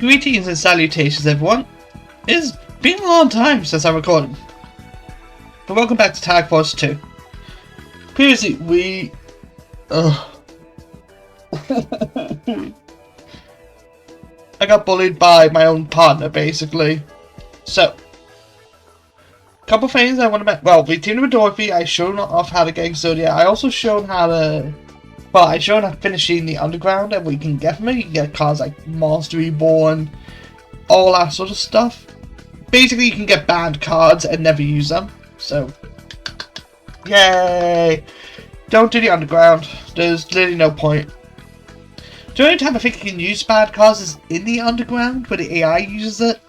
Greetings and salutations, everyone. It's been a long time since I recorded, but welcome back to Tag Force 2. Previously, we... I got bullied by my own partner, basically. So, couple things I want to mention. Well, we teamed with Dorothy. I showed off how to get Exodia. I also showed how to... Well, I showed how finishing the underground and we can get from it. You can get cards like Monster Reborn, all that sort of stuff. Basically, you can get banned cards and never use them. So, yay! Don't do the underground. There's literally no point. The only time I think you can use banned cards is in the underground, where the AI uses it.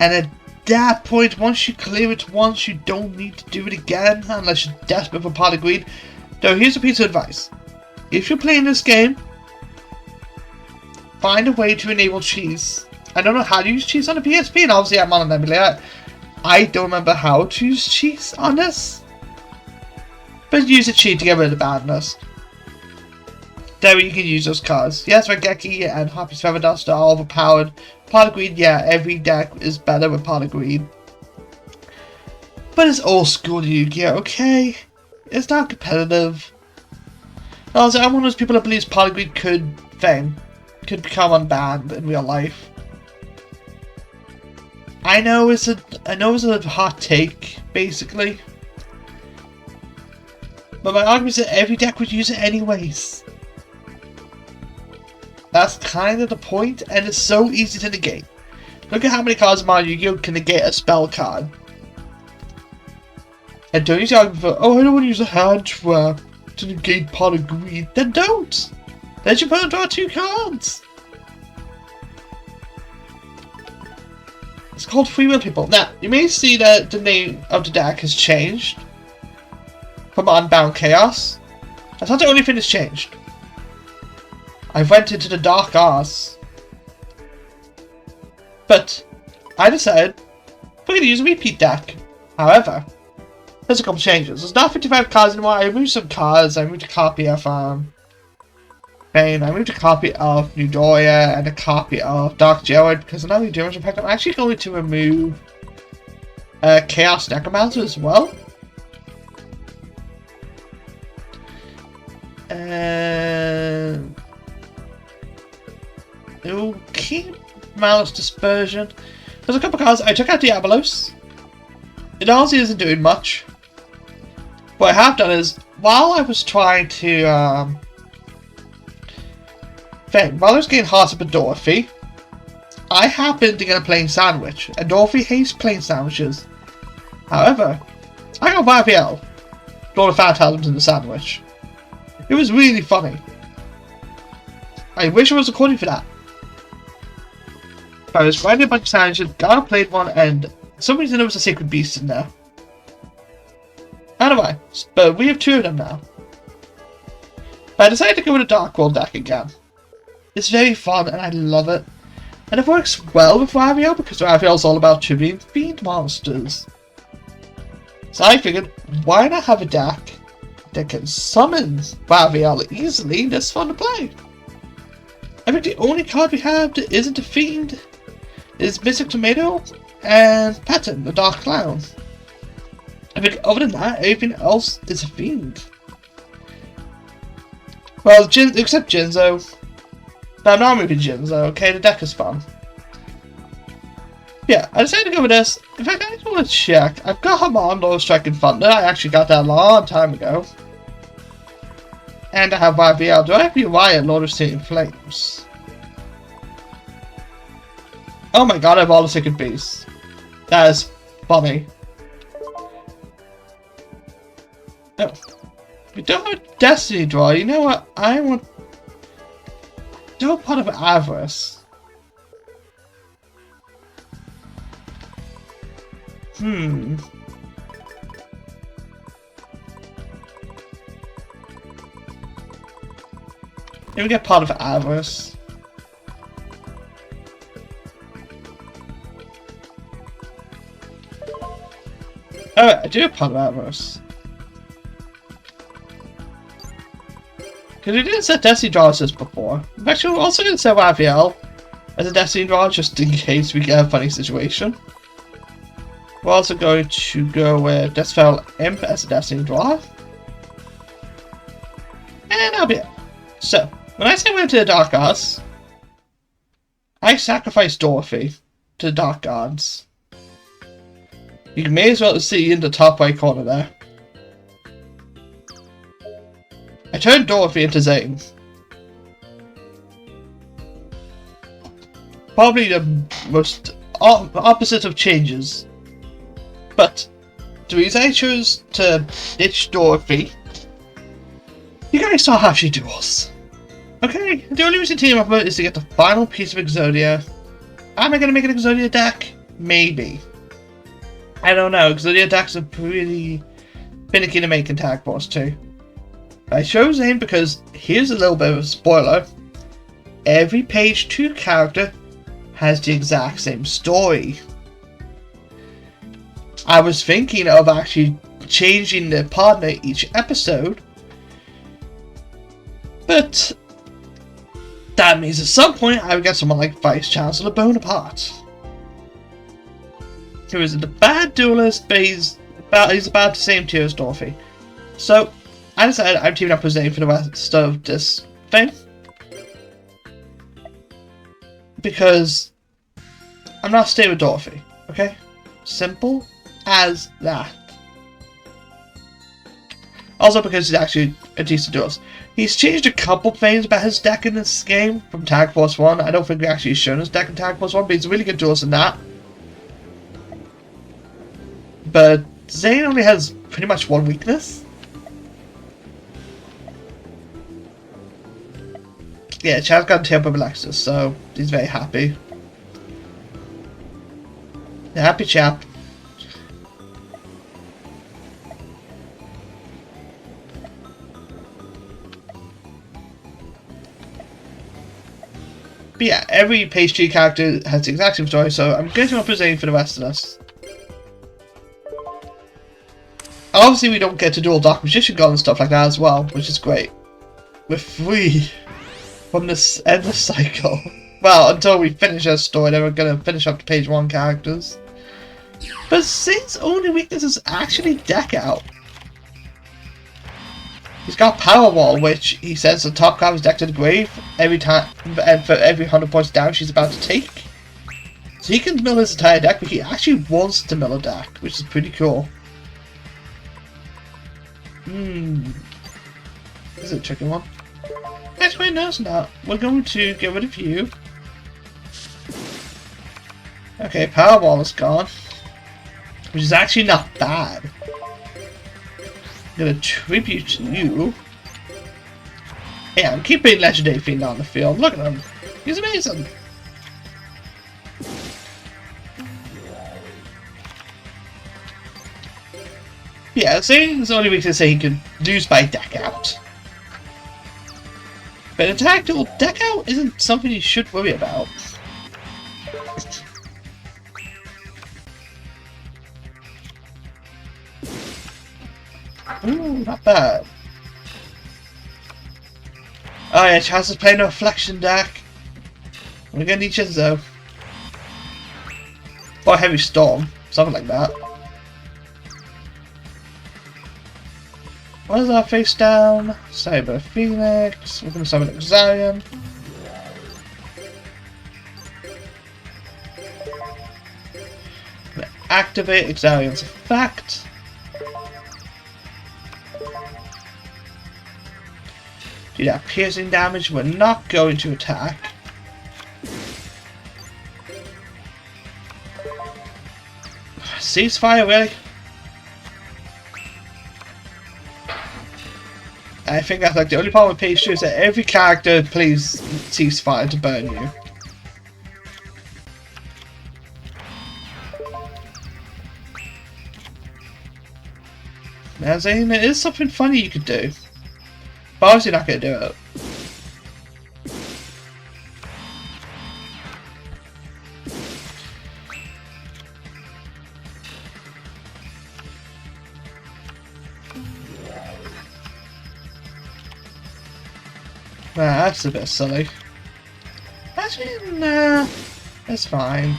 And at that point, once you clear it once, you don't need to do it again, unless you're desperate for pot of greed. Though, here's a piece of advice. If you're playing this game, find a way to enable cheese. I don't know how to use cheese on the PSP, and obviously I'm on an emulator. I don't remember how to use cheese on this. But use a cheat to get rid of the badness. There you can use those cards. Yes, Raigeki and Harpy's Feather Dust are all overpowered. Pot of Greed, yeah, every deck is better with Pot of Greed. But it's old school Yu-Gi-Oh, okay? It's not competitive. Also, I'm one of those people that believes Pot of Greed could become unbanned in real life. I know it's a hot take, basically. But my argument is that every deck would use it anyways. That's kind of the point, and it's so easy to negate. Look at how many cards in Mario Yu-Gi-Oh! Can negate a spell card. And don't use the argument for, oh, I don't want to use a hand trap to negate Pot of Greed. Then don't! Then you put draw 2 cards! It's called Free Will, people. Now, you may see that the name of the deck has changed from Unbound Chaos. That's not the only thing that's changed. I went into the Dark Arts. But I decided we're going to use a repeat deck. However, there's a couple changes. There's not 55 cards anymore. I removed some cards. I moved a copy of Bane. I moved a copy of Nudoya and a copy of Dark Jared because another damage effect. I'm actually going to remove Chaos Necromancer as well. And it will keep Malice Dispersion. There's a couple cards. I took out Diabolos. It honestly isn't doing much. What I have done is, while I was trying to while I was getting hearts up with Dorothy, I happened to get a plain sandwich, and Dorothy hates plain sandwiches. However, I got Raphael, Lord of Phantasms in the sandwich. It was really funny. I wish I was recording for that. But I was writing a bunch of sandwiches, got a played one, and for some reason there was a Sacred Beast in there. I don't know why, but we have 2 of them now. But I decided to go with a Dark World deck again. It's very fun and I love it. And it works well with Raphael because Raphael's all about triggering fiend monsters. So I figured, why not have a deck that can summon Raphael easily that's fun to play? I think the only card we have that isn't a fiend is Mystic Tomato and Patton, the Dark Clown. I think other than that, everything else is a fiend. Well, except Jinzo. But I'm not moving Jinzo, okay? The deck is fun. Yeah, I decided to go with this. In fact, I just want to check. I've got Hamon, Lord of Strike and Thunder. I actually got that a long time ago. And I have YBL. Do I have Uriah, Lord of Satan Flames? Oh my god, I have all the Sacred Beasts. That is funny. Oh. We don't have a Destiny draw. You know what? I want... Do a Pot of Avarice. Maybe we get Pot of Avarice. Alright, I do have Pot of Avarice. Because we didn't set Destiny Draws before. I'm actually also going to set Raphael as a Destiny draw, just in case we get a funny situation. We're also going to go with Deathspell Imp as a Destiny draw. And that'll be it. So, when I say we're to the Dark Gods, I sacrificed Dorothy to the Dark Gods. You may as well see in the top right corner there. I turned Dorothy into Zane. Probably the most opposite of changes. But the reason I chose to ditch Dorothy, you guys saw how she duels. Okay, the only reason to team up is to get the final piece of Exodia. Am I going to make an Exodia deck? Maybe. I don't know, Exodia decks are pretty finicky to make in Tag Force 2. I chose Zane because, here's a little bit of a spoiler, every page 2 character has the exact same story. I was thinking of actually changing the partner each episode, but that means at some point I would get someone like Vice Chancellor Bonaparte, who is a bad duelist, but he's about the same tier as Dorothy. So I decided I'm teaming up with Zane for the rest of this thing, because I'm not staying with Dorothy, okay? Simple as that. Also because he's actually a decent duelist. He's changed a couple things about his deck in this game from Tag Force 1. I don't think we actually shown his deck in Tag Force 1, but he's a really good duelist in that. But Zane only has pretty much one weakness. Yeah, Chad's got Temple of Alexis, so he's very happy. A happy chap. But yeah, every page 3 character has the exact same story, so I'm going to represent for the rest of us. Obviously we don't get to duel Dark Magician God and stuff like that as well, which is great. We're free from this endless cycle. Well, until we finish our story, then we're going to finish up the page 1 characters. But Zane's only weakness is actually deck out. He's got Powerwall, which he says the top card is decked to the grave every time, and for every 100 points down she's about to take. So he can mill his entire deck, but he actually wants to mill a deck, which is pretty cool. This is a tricky one. Actually, no, it's not. We're going to get rid of you. Okay, Powerwall is gone, which is actually not bad. I'm gonna tribute you. Yeah, I'm keeping Legendary Fiend on the field. Look at him. He's amazing. Yeah, Zane's the only weakness he can lose by deck out. But attack duel deck out isn't something you should worry about. Ooh, not bad. Oh yeah, Chaz is playing a Reflection deck. We're gonna need Shinzo. Or Heavy Storm, something like that. What is our face down? Cyber Phoenix. We're gonna summon Exarian. Gonna activate Exarian's effect. Do that piercing damage. We're not going to attack. Ceasefire, really? I think that's like the only problem with page 2 is that every character plays ceasefire to burn you. Now, Zane, there is something funny you could do. But obviously not going to do it. That's a bit silly. Actually, nah. It's fine.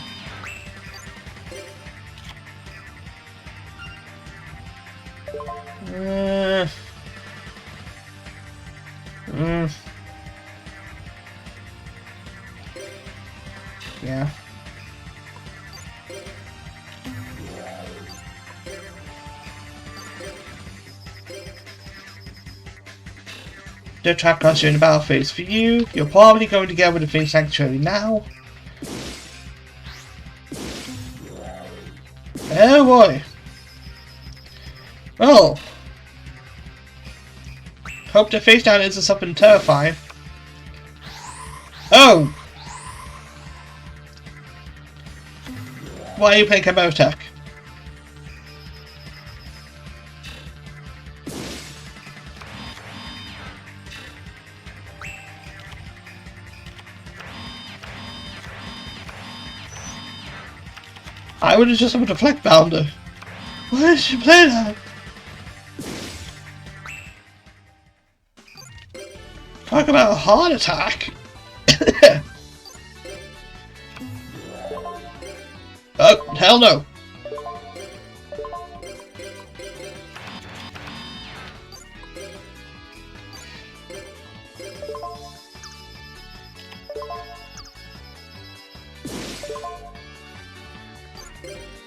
Yeah. The trap costs you in the battle phase for you. You're probably going to get with the Phoenix Sanctuary now. Oh boy. Oh. Hope the face down isn't something terrifying. Oh! Why are you playing Combo Attack? I would have just have a Deflect Bounder. Why did you play that? Talk about a heart attack. Oh, hell no.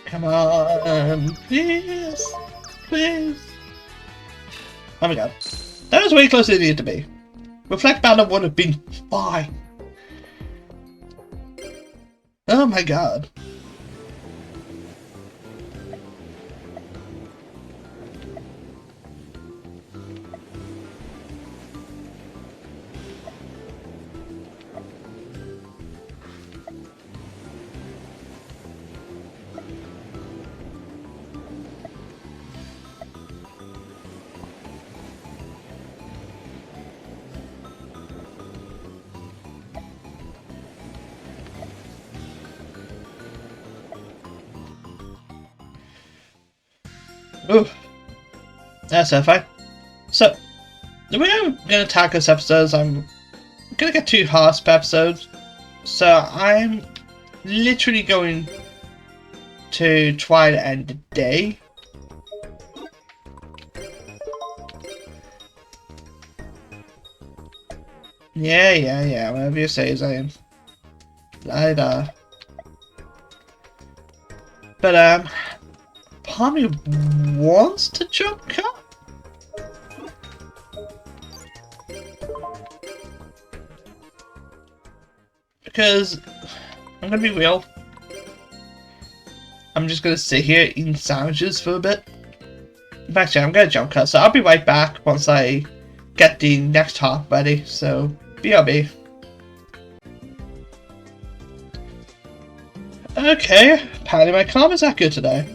Come on, please, please. Oh my god. That was way closer than it needed to be. Reflect Banner would have been fine. Oh my god. Ooh, that's fine. So, the way I'm gonna tackle this episode is I'm gonna get 2 hearts per episode. So I'm literally going to try to end the day. Yeah, whatever you say, Zion. Later. But, part of me wants to jump cut. Because, I'm gonna be real. I'm just gonna sit here eating sandwiches for a bit. Actually, I'm gonna jump cut, so I'll be right back once I get the next half ready, so BRB. Okay, apparently my karma's that good today.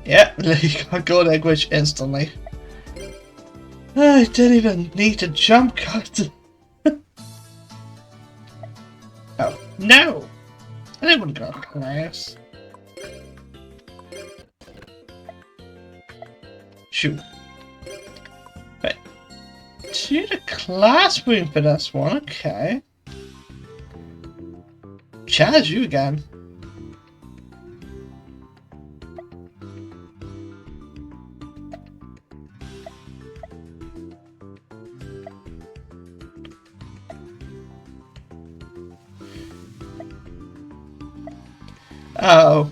Yeah, you got gold egg wish instantly. I didn't even need to jump cut. Oh, no! I didn't want to go to class. Shoot. Right. To the classroom for this one, okay. Chaz, you again. Oh.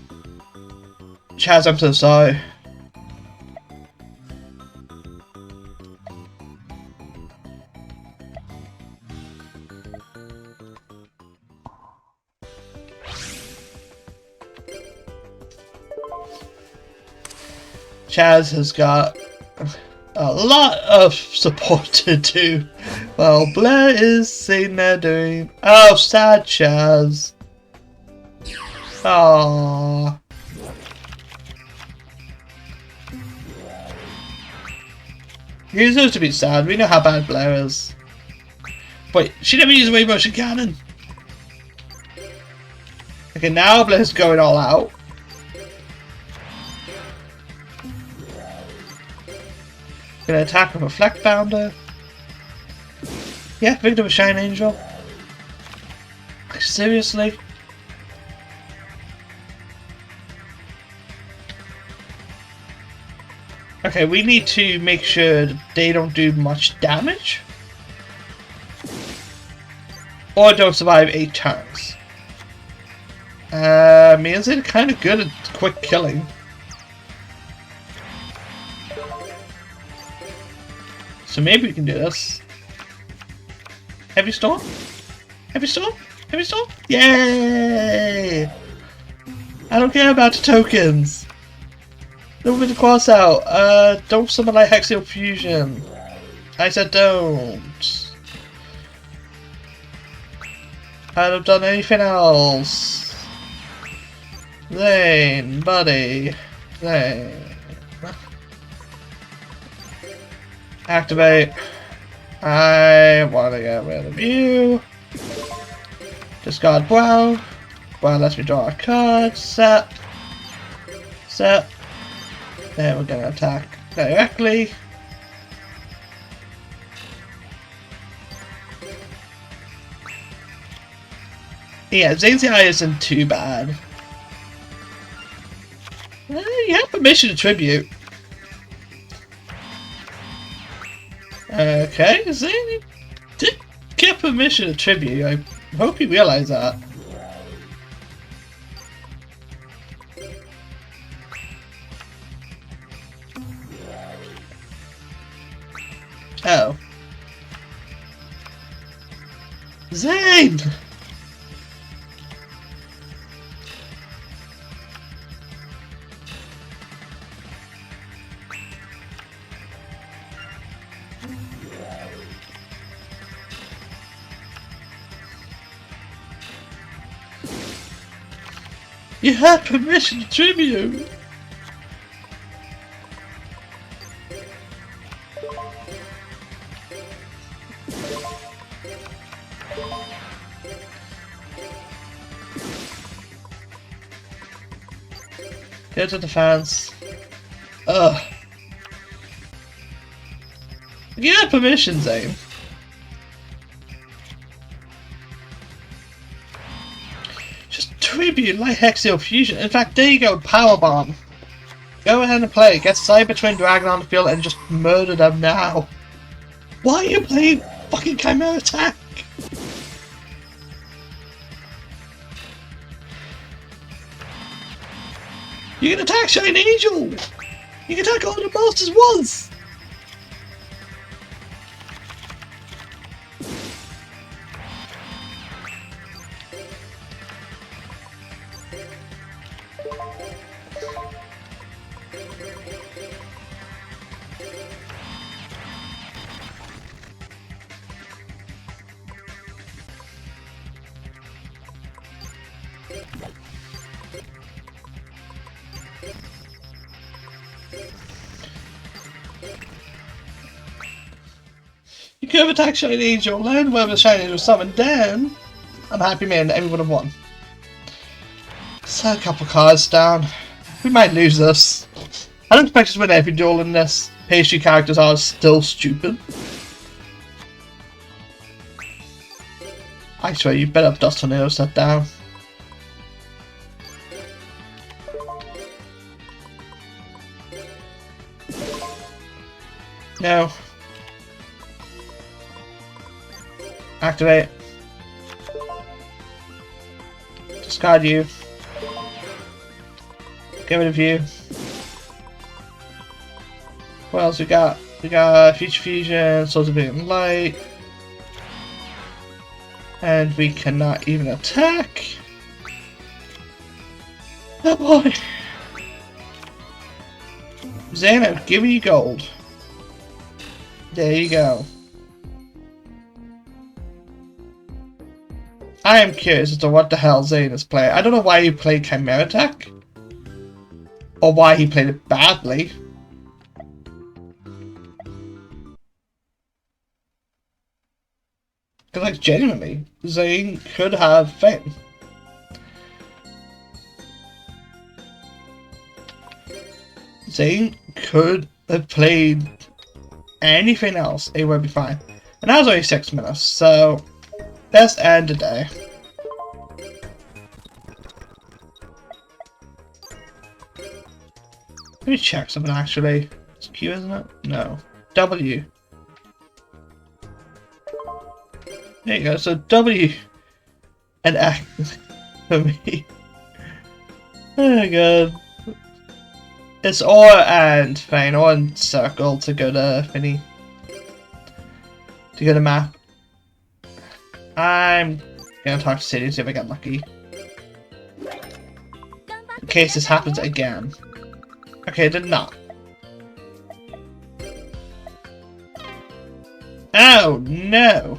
Chaz, I'm so sorry. Chaz has got a lot of support to do while Blair is sitting there doing. Oh, sad Chaz. Aww. He deserves to be sad. We know how bad Blair is. Wait, she never used a wave motion cannon. Okay, now Blair's going all out. Gonna attack with a Reflect Bounder. Yeah, victim of Shine Angel. Like, seriously? Okay, we need to make sure that they don't do much damage. Or don't survive 8 turns. Means they're kind of good at quick killing. So maybe we can do this. Heavy Storm? Heavy Storm? Heavy Storm? Yay! I don't care about the tokens. Don't move the cross out. Don't summon like Hexial Fusion. I said don't. I haven't done anything else. Zane, buddy. Zane. Activate. I want to get rid of you. Discard Brown. Brown lets me draw a card. Set. Set. Then we're going to attack directly. Yeah, Zane's eye isn't too bad. You have permission to tribute. Okay, Zane did get permission to tribute. I hope you realize that. Oh. Zane! You had permission to tribute! Go to the fans. Ugh. You had permission, Zane. Tribute like Hexial Fusion. In fact, there you go, Power Bomb. Go ahead and play. Get Cyber Twin Dragon on the field and just murder them now. Why are you playing fucking Chimera Attack? You can attack Shine Angel. You can attack all the monsters once. You could have attacked Shine Angel, learn whether Shine Angel was summoned, then I'm happy man, everyone have won. So a couple cards down. We might lose this. I don't expect us to win every duel in this. Pastry characters are still stupid. I swear you better have Dust Tornado set down. No. Activate. Discard you. Get rid of you. What else we got? We got Future Fusion, Swords of Being Light. And we cannot even attack. Oh boy. Zane, I've given you gold. There you go. I am curious as to what the hell Zane is playing. I don't know why he played Chimera Attack. Or why he played it badly. Because, like, genuinely, Zane could have Fame. Zane could have played anything else. It would be fine. And that was only 6 minutes, so let's end the day. Let me check something actually. It's Q, isn't it? No. W. There you go, so W and X for me. Oh my god. It's or and fine, or and circle to go to Finny. To go to map. I'm gonna talk to City and see if I get lucky. In case this happens again. Okay, it did not. Oh no!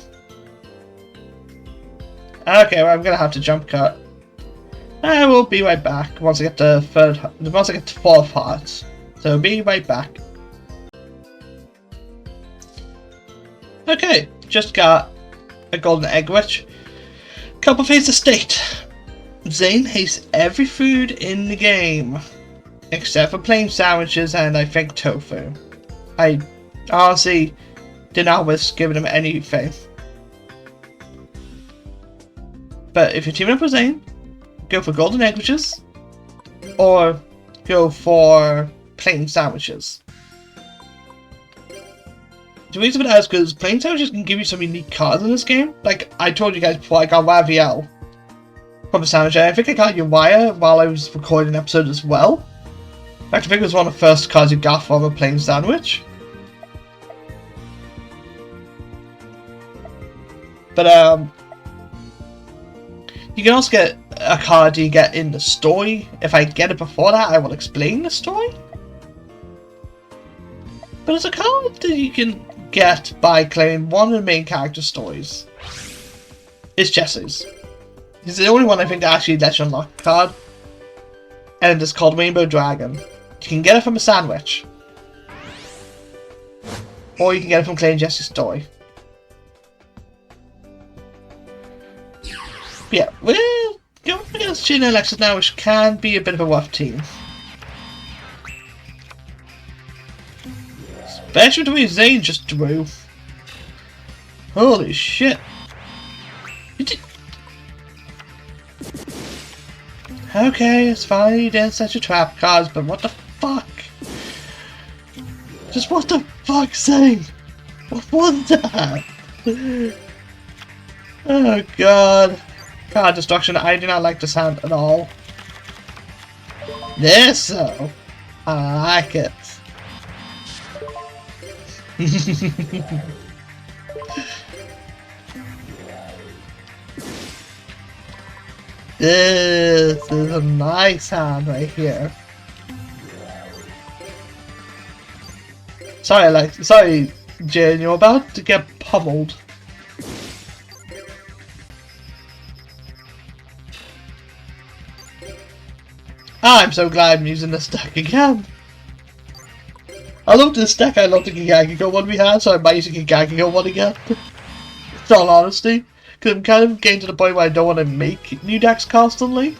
Okay, well, I'm gonna have to jump cut. I will be right back once I get to fourth heart. So be right back. Okay, just got a golden egg witch. Couple phase of state. Zane hates every food in the game. Except for plain sandwiches and I think tofu. I honestly did not risk giving him anything. But if you're teaming up with Zane, go for golden egg witches. Or go for plain sandwiches. The reason for that is because plain sandwiches can give you some unique cards in this game. Like I told you guys before, I got Raviel from a sandwich. And I think I got Uriah while I was recording an episode as well. In fact, I think it was one of the first cards you got from a plain sandwich. But you can also get a card you get in the story. If I get it before that, I will explain the story. But it's a card that you can get by claiming one of the main character stories. It's Jesse's. It's the only one I think that actually lets you unlock a card. And it's called Rainbow Dragon. You can get it from a sandwich. Or you can get it from claiming Jesse's story. But yeah, well, going against Gina and Alexis now, which can be a bit of a rough team. Especially the way Zane just drew. Holy shit. Okay, it's fine, you didn't set your trap cards, but what the fuck? Just what the fuck, Zane? What was that? Oh god. Card destruction, I do not like the sound at all. This so. I like it. This is a nice sound right here. Sorry, Jane, you're about to get pummeled. I'm so glad I'm using this deck again. I love this deck, I love the Gigagigo one we had, so I might use the Gigagigo one again. In all honesty. Because I'm kind of getting to the point where I don't want to make new decks constantly.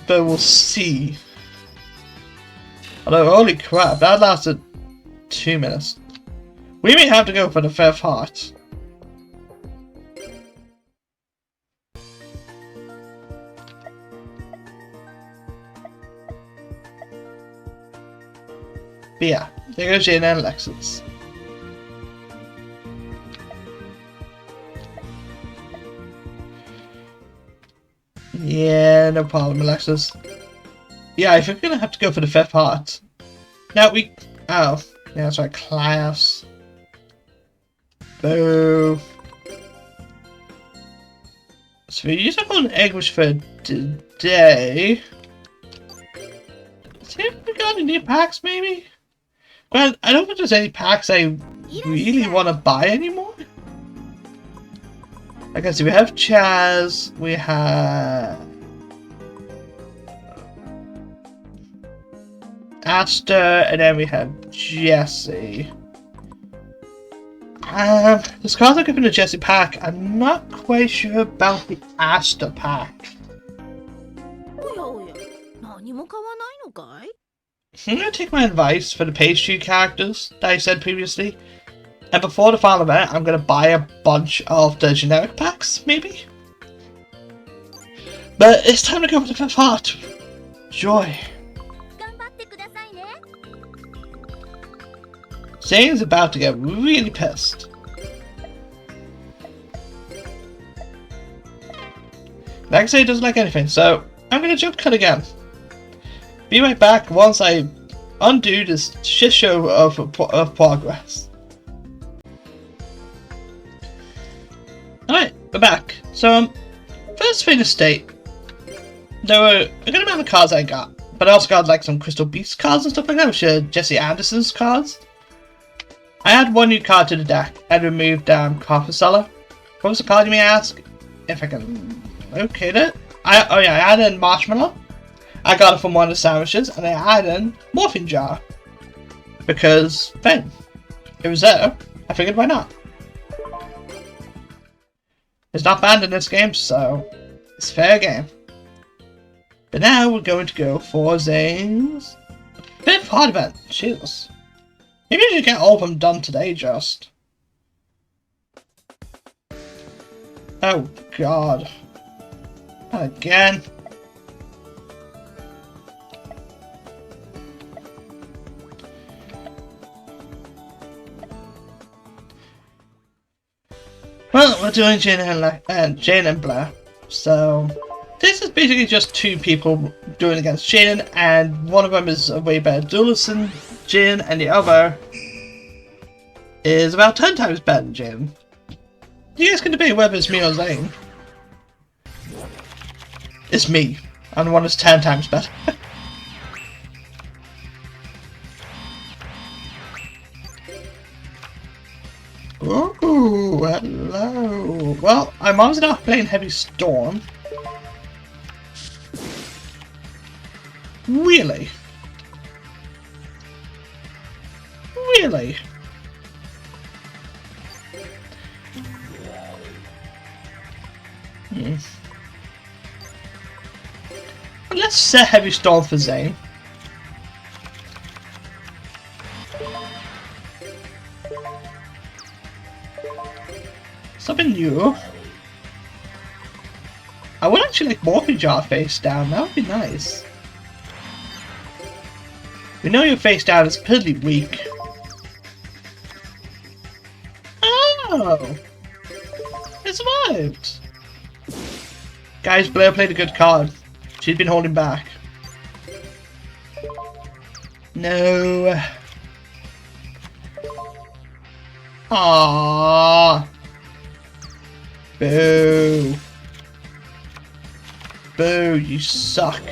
But we'll see. Although, holy crap, that lasted 2 minutes. We may have to go for the 5th heart. But yeah, there goes Jane and Alexis. Yeah, no problem, Alexis. Yeah, I think we're gonna have to go for the 5th heart. Now we... Oh, yeah, that's right, class. Boo. So we use up an egg wish for today. See if we got any new packs, maybe? Well, I don't think there's any packs I really want to buy anymore. Like I see, we have Chaz, we have Aster, and then we have Jesse. There's cards I given the Jesse pack. I'm not quite sure about the Aster pack. I'm going to take my advice for the page 2 characters that I said previously. And before the final event, I'm going to buy a bunch of the generic packs, maybe? But it's time to go for the fifth heart. Joy. Zane's about to get really pissed. Like I say, he doesn't like anything, so I'm going to jump cut again. Be right back once I undo this shit show of progress. Alright, we're back. So, first thing to state, there were a good amount of cards I got, but I also got like some Crystal Beast cards and stuff like that, which are Jesse Anderson's cards. I add one new card to the deck and removed Copper Seller. What was the card, you may ask? If I can locate it. I added Marshmallow. I got it from one of the sandwiches, and I added Morphing Jar. Because, then, it was there. I figured, why not? It's not banned in this game, so it's fair game. But now we're going to go for Zane's fifth hard event. Jesus. Maybe I should get all of them done today, just. Oh, God. Not again. Well, we're doing Jane and Blair. So, this is basically just two people doing against Jane, and one of them is a way better duelist than Jane, and the other is about 10 times better than Jane. You guys can debate whether it's me or Zane. It's me. I'm the one that's 10 times better. Ooh, hello. Well, I'm obviously not playing Heavy Storm. Really? Really? Well, let's set Heavy Storm for Zane. Something new. I would actually like Morphing Jar face down, that would be nice. We know your face down is pretty weak. Oh! It survived! Guys, Blair played a good card. She's been holding back. No. Aww. Boo. Boo, you suck.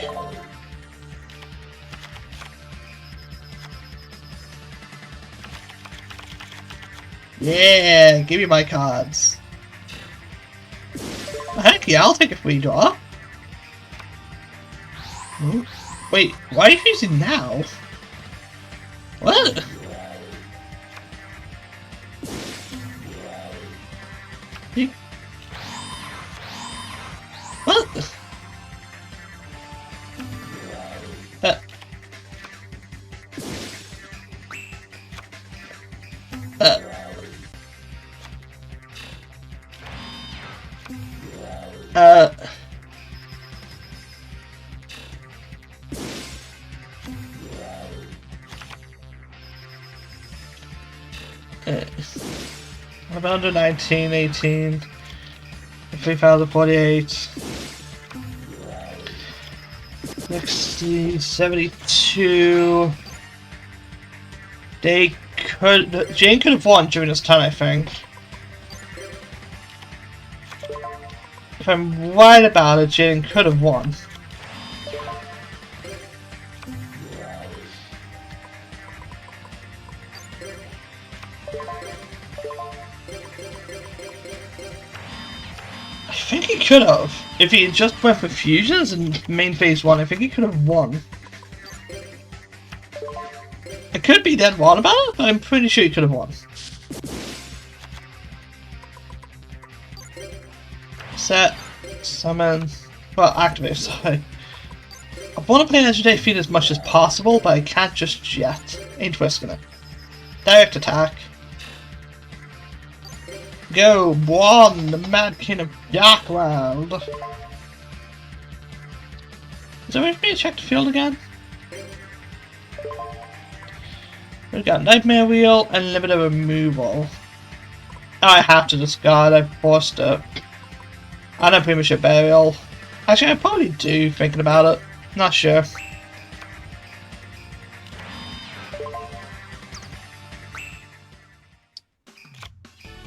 Yeah, give me my cards. Heck yeah, I'll take a free draw. Ooh. Wait, why are you using now? What? What? I'm under 19, 18, 3048, 60, 72. Jane could have won during this turn, I think. If I'm right about it, Jane could have won. I think he could have. If he had just went for fusions in main phase 1, I think he could have won. I could be dead wrong about it, but I'm pretty sure he could have won. Set, summon, well, activate, sorry. I want to play Legendary Field as much as possible, but I can't just yet. Ain't risking it. Direct attack. Go, Buon, the Mad King of Darkworld. Is there a way for me to check the field again? We've got Nightmare Wheel and Limited Removal. I have to discard, I forced it. And a Premature Burial. Actually, I probably do, thinking about it. Not sure.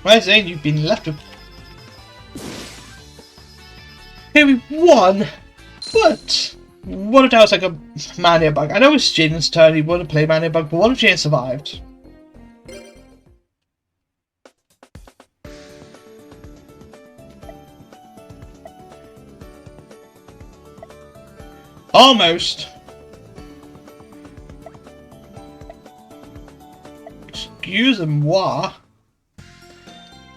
Right, Zane, you've been left with... Okay, we won! But... what if that was like a Mania Bug? I know it's Jaden's turn, he would have played Mania Bug, but what if Jaden survived? Almost. Excuse-moi.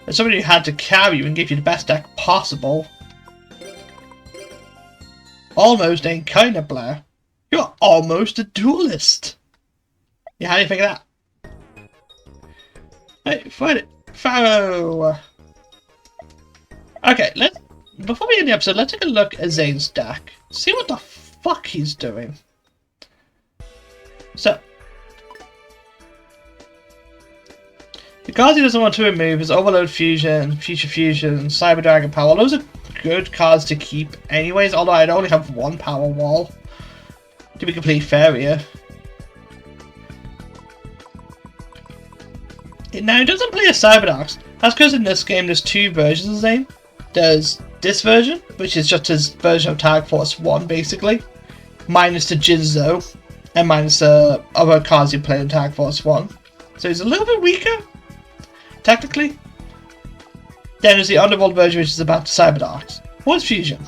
As somebody who had to carry you and give you the best deck possible. Almost ain't kinda, Blair. You're almost a duelist. Yeah, how do you think of that? Hey, find it. Pharaoh. Okay, before we end the episode, let's take a look at Zane's deck. See what the fuck he's doing. So, because he doesn't want to remove his Overload Fusion, Future Fusion, Cyber Dragon Power, those are good cards to keep anyways, although I'd only have one Power Wall. To be completely fair here. Now, he doesn't play a Cyberdarks. That's because in this game there's two versions of Zane. There's this version, which is just his version of Tag Force 1, basically. Minus the Jinzo, and minus the other cards you play in Tag Force 1. So he's a little bit weaker, technically. Then there's the Underworld version, which is about Cyberdarks. What's Fusion?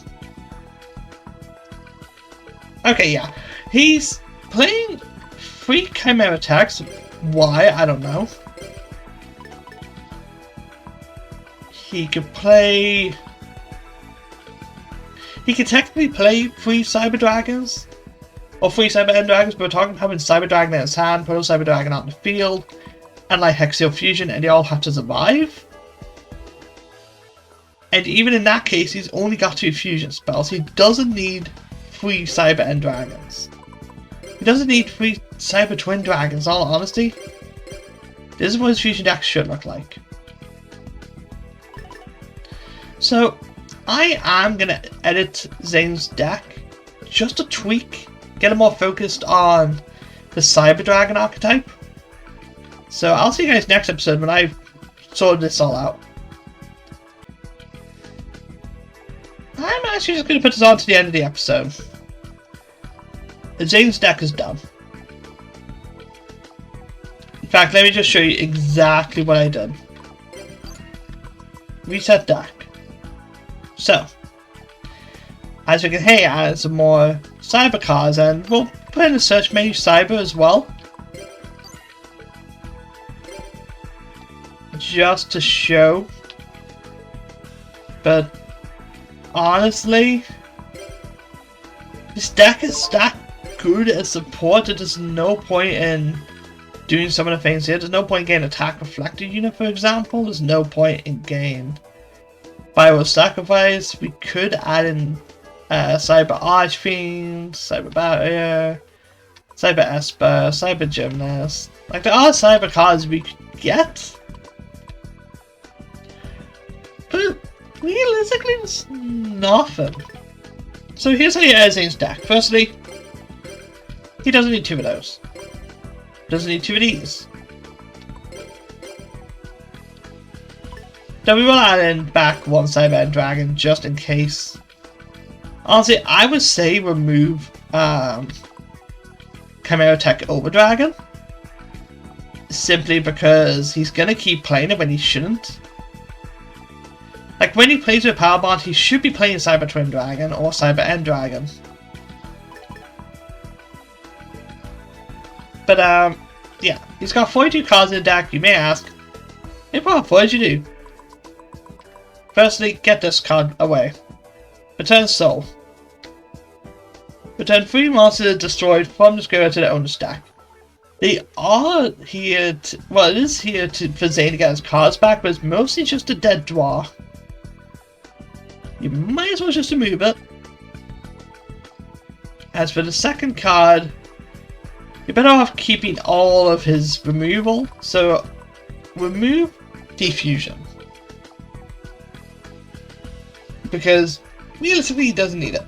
Okay, yeah. He's playing 3 Chimera attacks. Why? I don't know. He could play... he could technically play 3 Cyber Dragons. Or 3 Cyber End Dragons, but we're talking about having Cyber Dragon in his hand, put a Cyber Dragon out in the field, and like Hexio Fusion, and they all have to survive. And even in that case, he's only got 2 fusion spells. He doesn't need 3 Cyber End Dragons. He doesn't need 3 Cyber Twin Dragons, in all honesty. This is what his fusion deck should look like. So, I am going to edit Zane's deck just to tweak, get him more focused on the Cyber Dragon archetype. So, I'll see you guys next episode when I've sorted this all out. I'm actually just going to put this on to the end of the episode. Zane's deck is done. In fact, let me just show you exactly what I did. Reset deck. So, as you can hear, I added some more Cyber cards, and we'll put in the search menu Cyber as well. Just to show. But honestly, this deck is that good as support that there's no point in doing some of the things here. There's no point in getting Attack Reflected Unit, for example. There's no point in getting Bio Sacrifice. We could add in Cyber Archfiend, Cyber Barrier, Cyber Esper, Cyber Gymnast. Like, there are Cyber cards we could get. But realistically, it's nothing. So here's how you add Zane's deck. Firstly, he doesn't need 2 of those. Doesn't need 2 of these. Then we will add in back 1 Cyber End Dragon just in case. Honestly, I would say remove Chimera Tech Over Dragon. Simply because he's gonna keep playing it when he shouldn't. Like, when he plays with Power Bond, he should be playing Cyber Twin Dragon or Cyber End Dragon. But, yeah. He's got 42 cards in the deck. You may ask, hey, Bob, what did you do? Firstly, get this card away. Return Soul. Return 3 monsters destroyed from the graveyard to their owner's stack. They are here to, well, it is here for Zane to get his cards back, but it's mostly just a dead draw. You might as well just remove it. As for the second card, you're better off keeping all of his removal. So, remove Defusion. Because, realistically, he doesn't need it.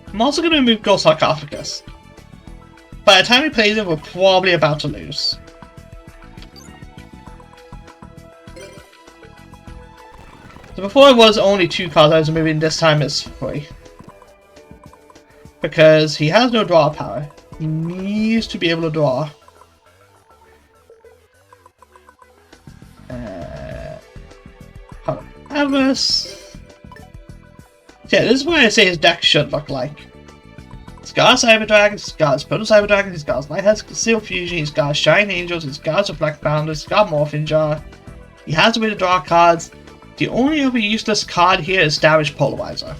I'm also going to remove Ghost Sarcophagus. By the time he plays it, we're probably about to lose. So before it was only 2 cards I was removing, this time it's 3. Because he has no draw power. He needs to be able to draw. Avarice. Yeah, this is what I say his deck should look like. He's got a Cyber Dragon, he's got his Proto Cyber Dragon, he's got his Nighthead Seal Fusion, he's got Shine Angels, he's got his Reflect Bounders, he's got Morphing Jar. He has a way to draw cards. The only other useless card here is Damage Polarizer.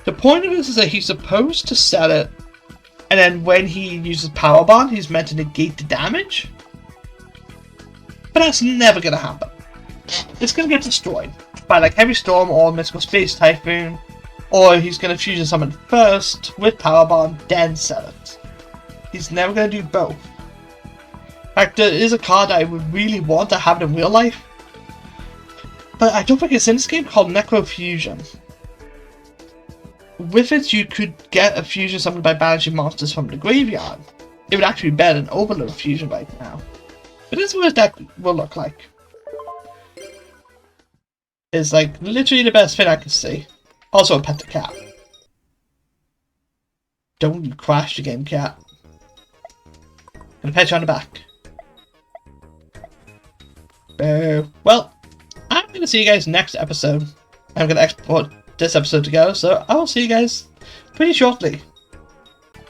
The point of this is that he's supposed to set it, and then when he uses Power Bond, he's meant to negate the damage. But that's never going to happen. It's going to get destroyed by like Heavy Storm or Mystical Space Typhoon, or he's going to Fusion Summon first with Power Bond, then set it. He's never going to do both. In fact, there is a card I would really want to have in real life, but I don't think it's in this game, called Necrofusion. With it, you could get a fusion summoned by banishing monsters from the graveyard. It would actually be better than Overload Fusion right now. But this is what his deck will look like. It's like literally the best thing I can see. Also a pet the cat. Don't you crash the game, cat. Gonna pet you on the back. Well, I'm gonna see you guys next episode. I'm gonna export this episode to go, so I will see you guys pretty shortly.